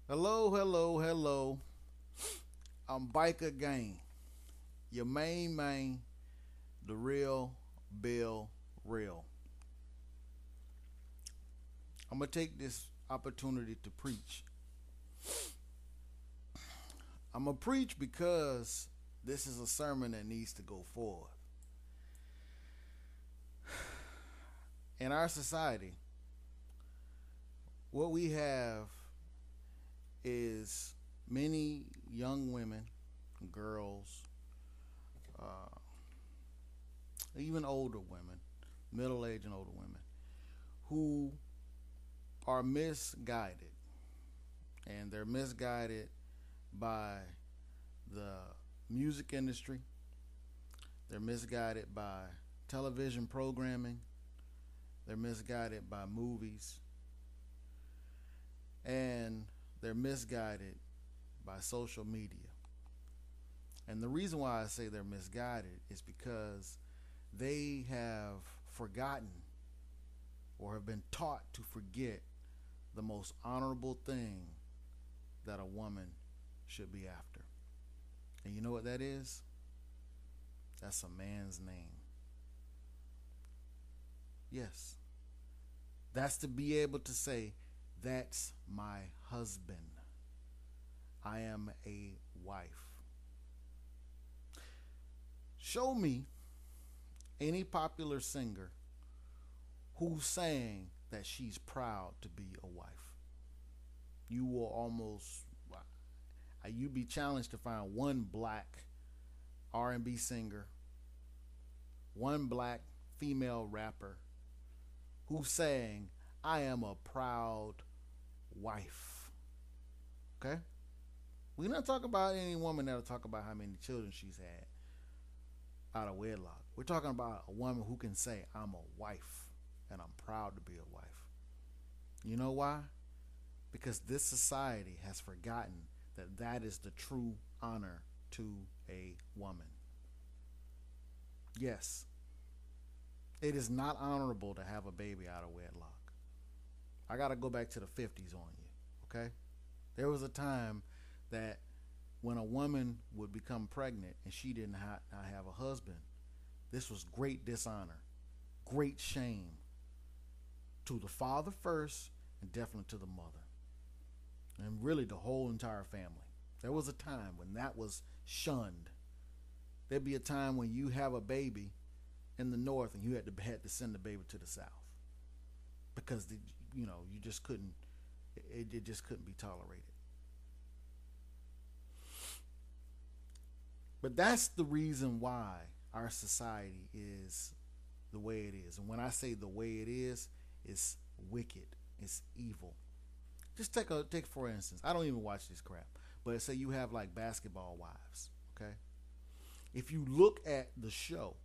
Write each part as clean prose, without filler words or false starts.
Hello, hello, hello. I'm Biker Gang, your main man, the real Bill Real. I'm gonna take this opportunity to preach. I'm gonna preach because this is a sermon that needs to go forward. In our society, what we have is many young women, girls, uh, even older women, middle aged and older women, who are misguided. And they're misguided by the music industry, they're misguided by television programming, they're misguided by movies, and they're misguided by social media. And the reason why I say they're misguided is because they have forgotten or have been taught to forget the most honorable thing that a woman should be after. And you know what that is? That's a man's name. Yes. That's to be able to say, that's my husband. I am a wife. Show me any popular singer who's saying that she's proud to be a wife. You will almost, you'd be challenged to find one black R&B singer, one black female rapper who's saying, I am a proud wife. Okay? We're not talking about any woman that'll talk about how many children she's had out of wedlock. We're talking about a woman who can say, I'm a wife and I'm proud to be a wife. You know why? Because this society has forgotten that that is the true honor to a woman. Yes, it is not honorable to have a baby out of wedlock. I got to go back to the 50s on you, okay? There was a time that when a woman would become pregnant and she did not have a husband, this was great dishonor, great shame to the father first and definitely to the mother. And really the whole entire family. There was a time when that was shunned. There'd be a time when you have a baby in the north and you had to send the baby to the south because you just couldn't. It just couldn't be tolerated. But that's the reason why our society is the way it is. And when I say the way it is, it's wicked. It's evil. Just take for instance. I don't even watch this crap, but say you have like basketball wives. Okay, if you look at the show,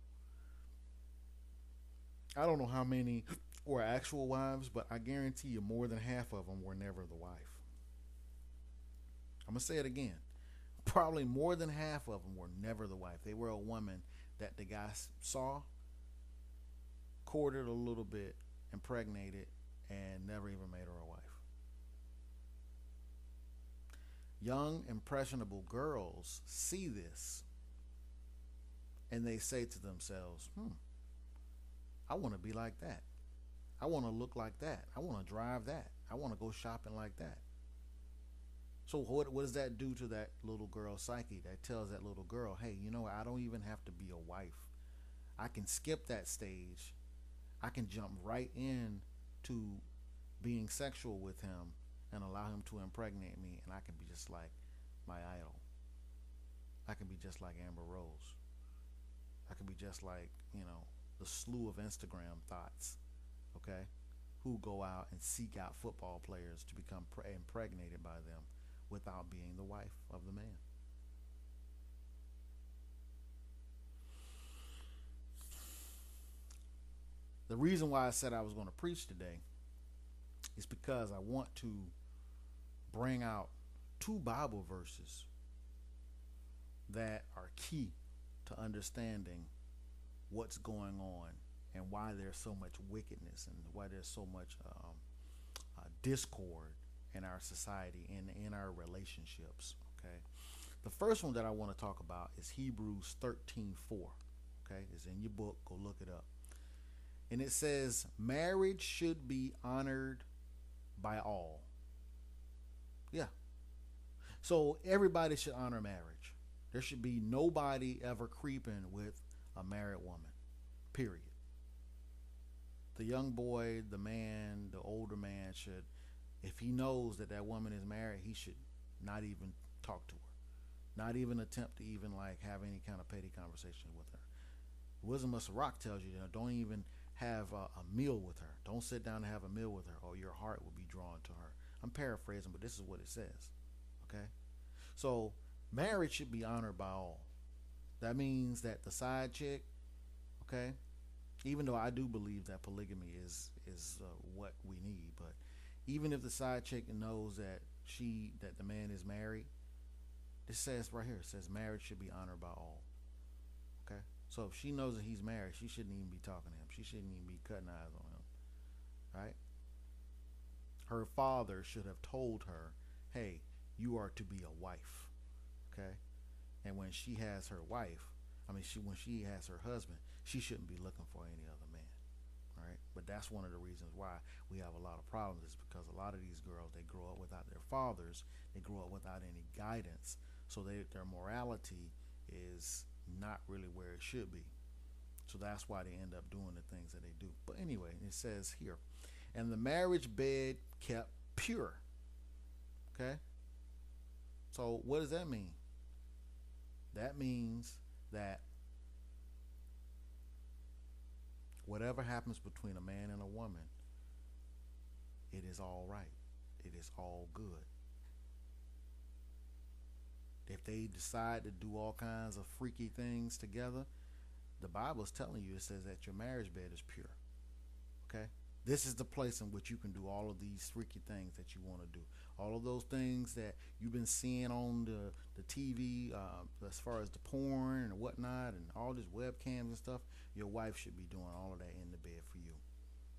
I don't know how many were actual wives, but I guarantee you more than half of them were never the wife. I'm gonna say it again. Probably more than half of them were never the wife. They were a woman that the guy saw, courted a little bit, impregnated, and never even made her a wife. Young, impressionable girls see this and they say to themselves, I want to be like that. I want to look like that. I want to drive that. I want to go shopping like that. So what does that do to that little girl's psyche? That tells that little girl, hey, you know what? I don't even have to be a wife. I can skip that stage. I can jump right in to being sexual with him and allow him to impregnate me, and I can be just like my idol. I can be just like Amber Rose. I can be just like, the slew of Instagram thoughts, okay, who go out and seek out football players to become impregnated by them without being the wife of the man. The reason why I said I was going to preach today is because I want to bring out two Bible verses that are key to understanding what's going on and why there's so much wickedness and why there's so much discord in our society and in our relationships. Okay. The first one that I want to talk about is Hebrews 13:4. Okay, it's in your book. Go look it up. And it says, marriage should be honored by all. Yeah. So everybody should honor marriage. There should be nobody ever creeping with a married woman. Period. The young boy, the man, the older man should, if he knows that that woman is married, he should not even talk to her. Not even attempt to even like have any kind of petty conversation with her. Wisdom of Sirach tells you, don't even have a meal with her. Don't sit down and have a meal with her, or your heart will be drawn to her. I'm paraphrasing, but this is what it says. Okay? So marriage should be honored by all. That means that the side chick, okay, even though I do believe that polygamy is what we need, but even if the side chick knows that the man is married, it says right here, it says marriage should be honored by all. Okay? So if she knows that he's married, she shouldn't even be talking to him. She shouldn't even be cutting eyes on him. Right? Her father should have told her, hey, you are to be a wife. Okay? And when she has her wife, when she has her husband, she shouldn't be looking for any other man. All right? But that's one of the reasons why we have a lot of problems, is because a lot of these girls, they grow up without their fathers. They grow up without any guidance. So their morality is not really where it should be. So that's why they end up doing the things that they do. But anyway, it says here, and the marriage bed kept pure. Okay? So what does that mean? That means that whatever happens between a man and a woman, it is all right. It is all good. If they decide to do all kinds of freaky things together, the Bible is telling you, it says that your marriage bed is pure. Okay? This is the place in which you can do all of these freaky things that you want to do. All of those things that you've been seeing on the TV, as far as the porn and whatnot, and all these webcams and stuff, your wife should be doing all of that in the bed for you.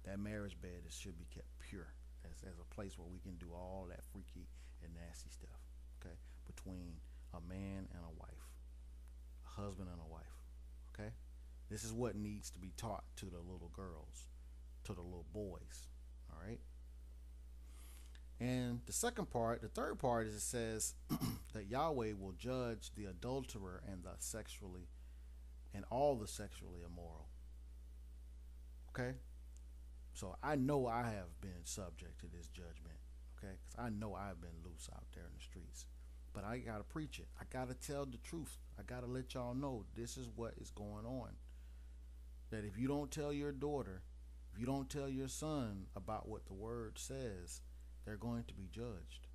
That marriage bed should be kept pure as a place where we can do all that freaky and nasty stuff. Okay? Between a man and a wife, a husband and a wife. Okay? This is what needs to be taught to the little girls, to the little boys. All right? And the third part is, it says that Yahweh will judge the adulterer and all the sexually immoral. Okay? So I know I have been subject to this judgment. Okay? Because I know I've been loose out there in the streets. But I got to preach it. I got to tell the truth. I got to let y'all know this is what is going on. That if you don't tell your daughter, if you don't tell your son about what the word says, they're going to be judged.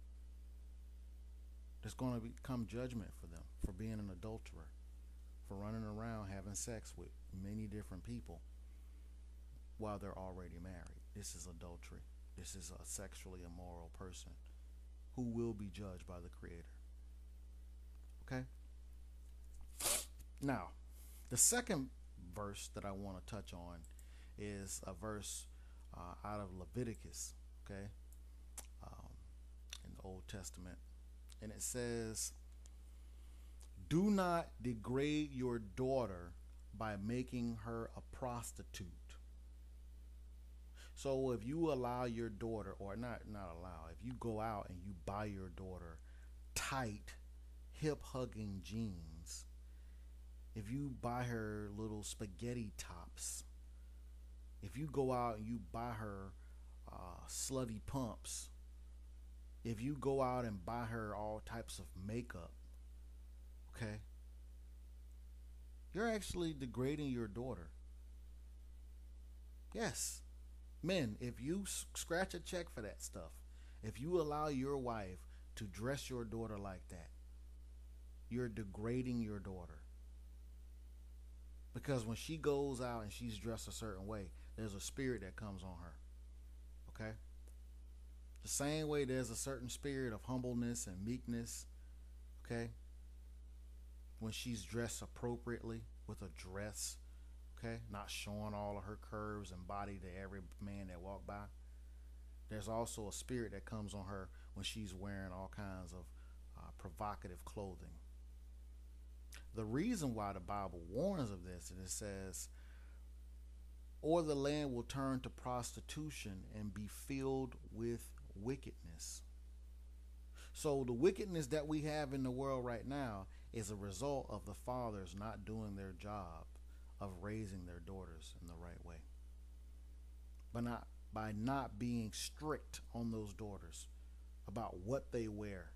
There's going to become judgment for them for being an adulterer, for running around having sex with many different people while they're already married. This is adultery. This is a sexually immoral person who will be judged by the Creator. Okay? Now, the second verse that I want to touch on is a verse out of Leviticus, okay, in the Old Testament. And it says, do not degrade your daughter by making her a prostitute. So if you allow your daughter, or not allow, if you go out and you buy your daughter tight, hip-hugging jeans, if you buy her little spaghetti tops, if you go out and you buy her slutty pumps, if you go out and buy her all types of makeup, okay, you're actually degrading your daughter. Yes. Men, if you scratch a check for that stuff, if you allow your wife to dress your daughter like that, you're degrading your daughter. Because when she goes out and she's dressed a certain way, there's a spirit that comes on her. Okay? The same way there's a certain spirit of humbleness and meekness, okay, when she's dressed appropriately with a dress, okay, not showing all of her curves and body to every man that walk by. There's also a spirit that comes on her when she's wearing all kinds of provocative clothing. The reason why the Bible warns of this, and it says, or the land will turn to prostitution and be filled with wickedness. So the wickedness that we have in the world right now is a result of the fathers not doing their job of raising their daughters in the right way. But not by not being strict on those daughters about what they wear,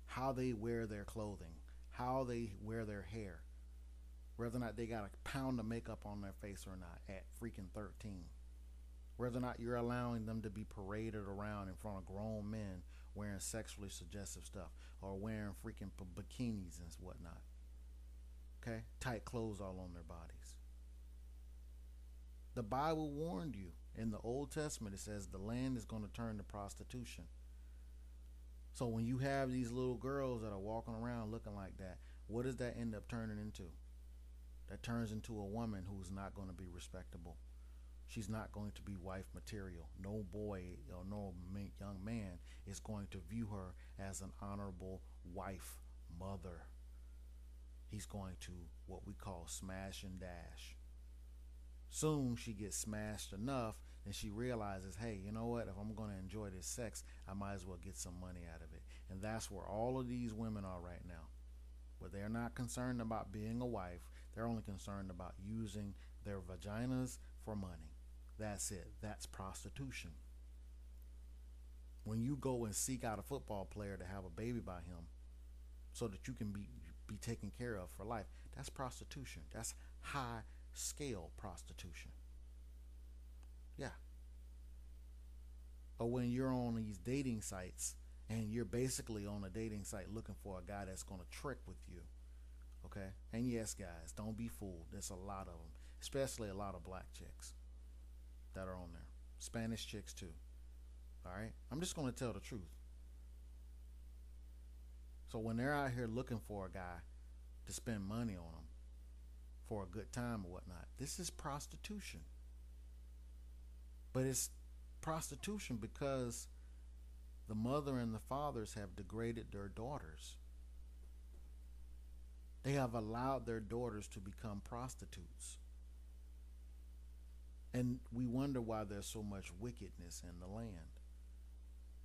how they wear their clothing, how they wear their hair, whether or not they got a pound of makeup on their face or not at freaking 13. Whether or not you're allowing them to be paraded around in front of grown men wearing sexually suggestive stuff or wearing freaking bikinis and whatnot. Okay? Tight clothes all on their bodies. The Bible warned you. In the Old Testament, it says the land is going to turn to prostitution. So when you have these little girls that are walking around looking like that, what does that end up turning into? That turns into a woman who's not going to be respectable. She's not going to be wife material. No boy or no young man is going to view her as an honorable wife, mother. He's going to what we call smash and dash. Soon she gets smashed enough and she realizes, hey, you know what? If I'm going to enjoy this sex, I might as well get some money out of it. And that's where all of these women are right now. But they're not concerned about being a wife. They're only concerned about using their vaginas for money. That's it. That's prostitution. When you go and seek out a football player to have a baby by him so that you can be taken care of for life, that's prostitution. That's high scale prostitution. Yeah. Or when you're on these dating sites and you're basically on a dating site looking for a guy that's going to trick with you. Okay? And yes, guys, don't be fooled. There's a lot of them, especially a lot of black chicks that are on there. Spanish chicks too. All right? I'm just going to tell the truth. So when they're out here looking for a guy to spend money on them for a good time or whatnot, this is prostitution. But it's prostitution because the mother and the fathers have degraded their daughters. They have allowed their daughters to become prostitutes. And we wonder why there's so much wickedness in the land.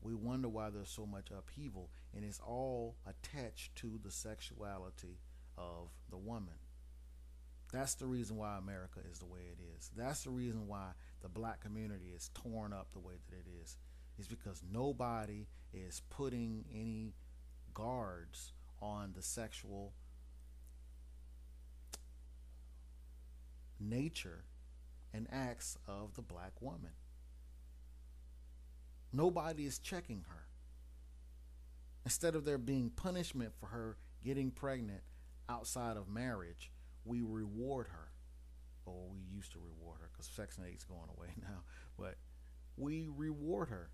We wonder why there's so much upheaval, and it's all attached to the sexuality of the woman. That's the reason why America is the way it is. That's the reason why the black community is torn up the way that it is. It's because nobody is putting any guards on the sexual nature and acts of the black woman. Nobody is checking her. Instead of there being punishment for her getting pregnant outside of marriage, we reward her. Or we used to reward her, because Section 8 is going away now. But we reward her.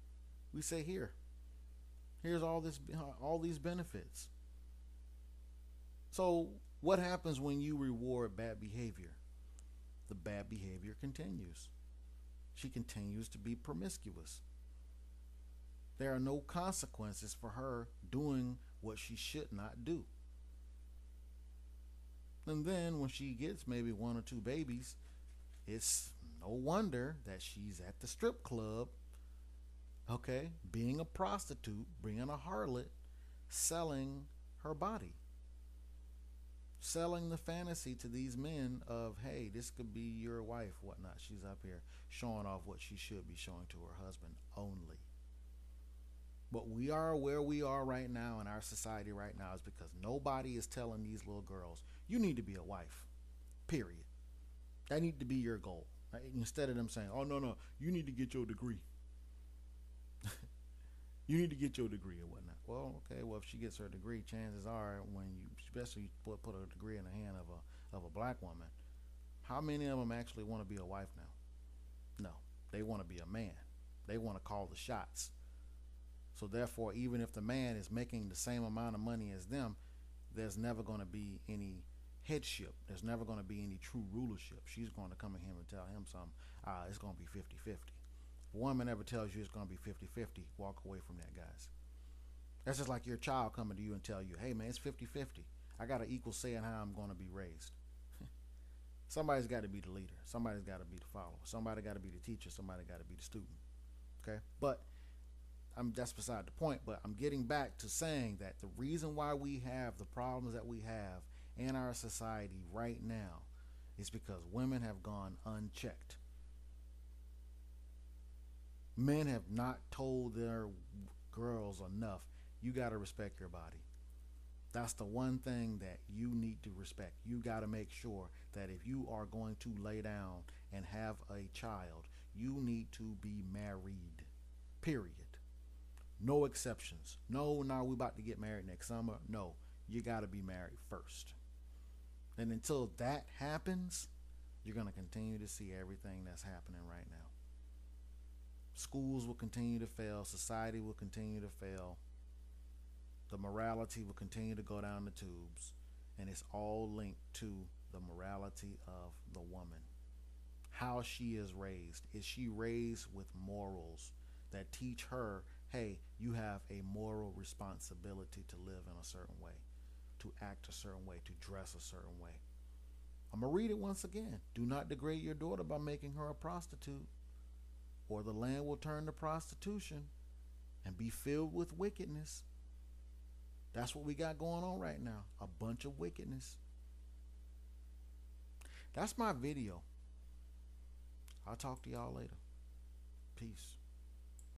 We say, here's all these benefits. So what happens when you reward bad behavior? The bad behavior continues. She continues to be promiscuous. There are no consequences for her doing what she should not do. And then when she gets maybe one or two babies, it's no wonder that she's at the strip club, okay, being a prostitute, being a harlot, selling her body. Selling the fantasy to these men of, hey, this could be your wife, whatnot. She's up here showing off what she should be showing to her husband only. But we are where we are right now in our society right now is because nobody is telling these little girls, you need to be a wife, period. That need to be your goal. Right? Instead of them saying, oh, no, you need to get your degree. You need to get your degree or whatnot. Well, okay, well, if she gets her degree, chances are when you, especially put a degree in the hand of a black woman, how many of them actually want to be a wife now? No, they want to be a man. They want to call the shots. So therefore, even if the man is making the same amount of money as them, there's never going to be any headship. There's never going to be any true rulership. She's going to come in here and tell him something. It's going to be 50-50. If a woman ever tells you it's going to be 50-50, walk away from that, guys. That's just like your child coming to you and tell you, hey man, it's 50-50. I got an equal say in how I'm going to be raised. Somebody's got to be the leader. Somebody's got to be the follower. Somebody got to be the teacher. Somebody got to be the student. Okay? But that's beside the point. But I'm getting back to saying that the reason why we have the problems that we have in our society right now is because women have gone unchecked. Men have not told their girls enough, you got to respect your body. That's the one thing that you need to respect. You got to make sure that if you are going to lay down and have a child, you need to be married. Period. No exceptions. No, we about to get married next summer. No, you got to be married first. And until that happens, you're going to continue to see everything that's happening right now. Schools will continue to fail. Society will continue to fail. The morality will continue to go down the tubes. And it's all linked to the morality of the woman. How she is raised. Is she raised with morals that teach her, hey, you have a moral responsibility to live in a certain way, to act a certain way, to dress a certain way? I'm going to read it once again. Do not degrade your daughter by making her a prostitute, or the land will turn to prostitution and be filled with wickedness. That's what we got going on right now. A bunch of wickedness. That's my video. I'll talk to y'all later. Peace.